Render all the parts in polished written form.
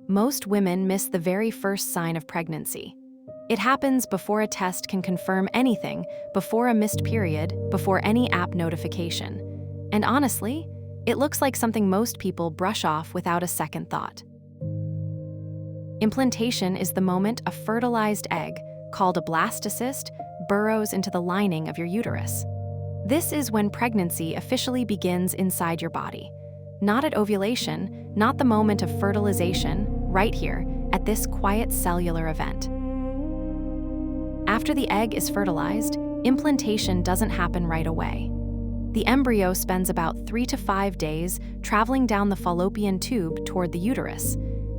Most women miss the very first sign of pregnancy. It happens before a test can confirm anything, before a missed period, before any app notification. And honestly, it looks like something most people brush off without a second thought. Implantation is the moment a fertilized egg, called a blastocyst, burrows into the lining of your uterus. This is when pregnancy officially begins inside your body. Not at ovulation, not the moment of fertilization, right here, at this quiet cellular event. After the egg is fertilized, implantation doesn't happen right away. The embryo spends about 3 to 5 days traveling down the fallopian tube toward the uterus,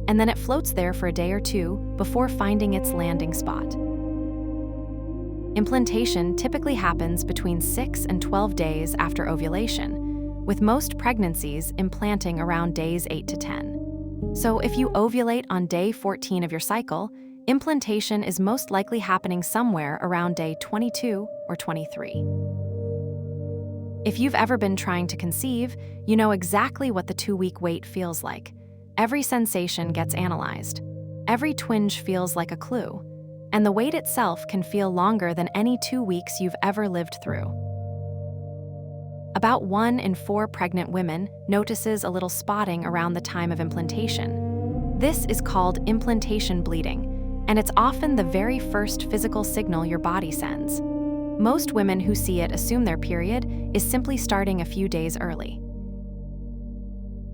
and then it floats there for a day or two before finding its landing spot. Implantation typically happens between 6 and 12 days after ovulation, with most pregnancies implanting around days 8 to 10. So if you ovulate on day 14 of your cycle, implantation is most likely happening somewhere around day 22 or 23. If you've ever been trying to conceive, you know exactly what the 2-week wait feels like. Every sensation gets analyzed. Every twinge feels like a clue. And the wait itself can feel longer than any 2 weeks you've ever lived through. About 1 in 4 pregnant women notices a little spotting around the time of implantation. This is called implantation bleeding, and it's often the very first physical signal your body sends. Most women who see it assume their period is simply starting a few days early.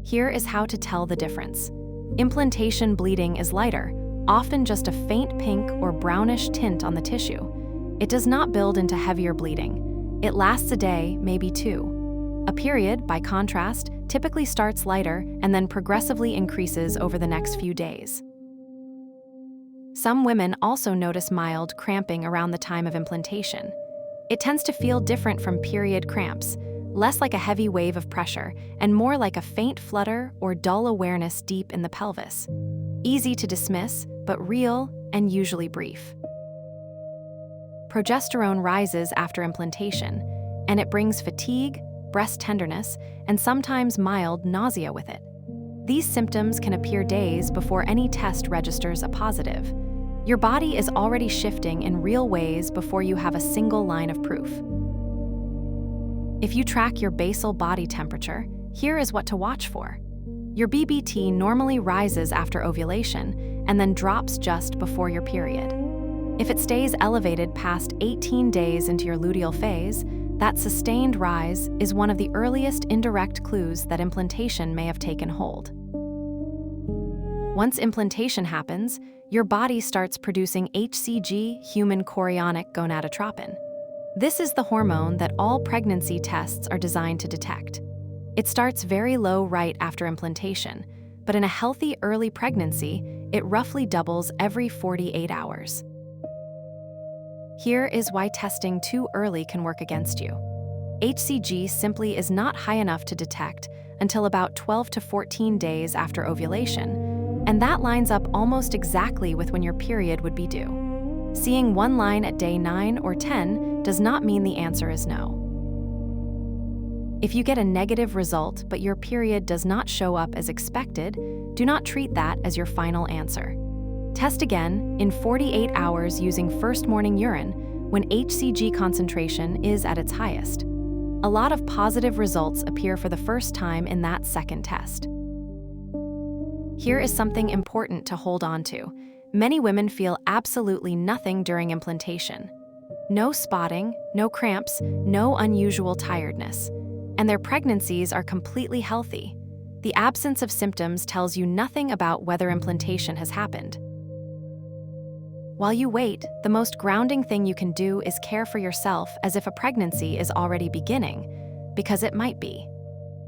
Here is how to tell the difference. Implantation bleeding is lighter, often just a faint pink or brownish tint on the tissue. It does not build into heavier bleeding. It lasts a day, maybe 2. A period, by contrast, typically starts lighter and then progressively increases over the next few days. Some women also notice mild cramping around the time of implantation. It tends to feel different from period cramps, less like a heavy wave of pressure and more like a faint flutter or dull awareness deep in the pelvis. Easy to dismiss, but real and usually brief. Progesterone rises after implantation, and it brings fatigue, breast tenderness, and sometimes mild nausea with it. These symptoms can appear days before any test registers a positive. Your body is already shifting in real ways before you have a single line of proof. If you track your basal body temperature, here is what to watch for. Your BBT normally rises after ovulation and then drops just before your period. If it stays elevated past 18 days into your luteal phase, that sustained rise is one of the earliest indirect clues that implantation may have taken hold. Once implantation happens, your body starts producing HCG, human chorionic gonadotropin. This is the hormone that all pregnancy tests are designed to detect. It starts very low right after implantation, but in a healthy early pregnancy, it roughly doubles every 48 hours. Here is why testing too early can work against you. HCG simply is not high enough to detect until about 12 to 14 days after ovulation, and that lines up almost exactly with when your period would be due. Seeing one line at day 9 or 10 does not mean the answer is no. If you get a negative result but your period does not show up as expected, do not treat that as your final answer. Test again in 48 hours using first morning urine when HCG concentration is at its highest. A lot of positive results appear for the first time in that second test. Here is something important to hold on to. Many women feel absolutely nothing during implantation. No spotting, no cramps, no unusual tiredness. And their pregnancies are completely healthy. The absence of symptoms tells you nothing about whether implantation has happened. While you wait, the most grounding thing you can do is care for yourself as if a pregnancy is already beginning, because it might be.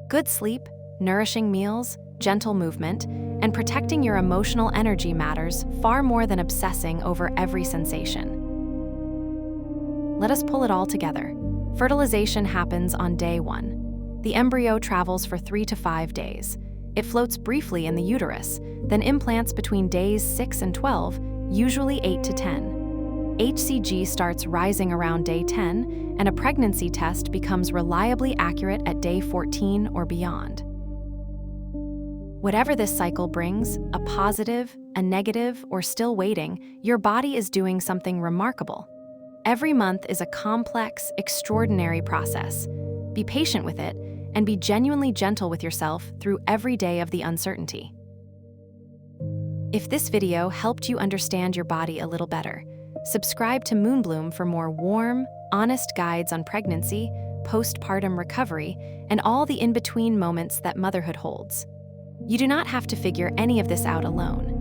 Good sleep, nourishing meals, gentle movement, and protecting your emotional energy matters far more than obsessing over every sensation. Let us pull it all together. Fertilization happens on day 1. The embryo travels for 3 to 5 days. It floats briefly in the uterus, then implants between days 6 and 12, usually 8 to 10. HCG starts rising around day 10, and a pregnancy test becomes reliably accurate at day 14 or beyond. Whatever this cycle brings, a positive, a negative, or still waiting, your body is doing something remarkable. Every month is a complex, extraordinary process. Be patient with it, and be genuinely gentle with yourself through every day of the uncertainty. If this video helped you understand your body a little better, subscribe to Moonbloom for more warm, honest guides on pregnancy, postpartum recovery, and all the in-between moments that motherhood holds. You do not have to figure any of this out alone.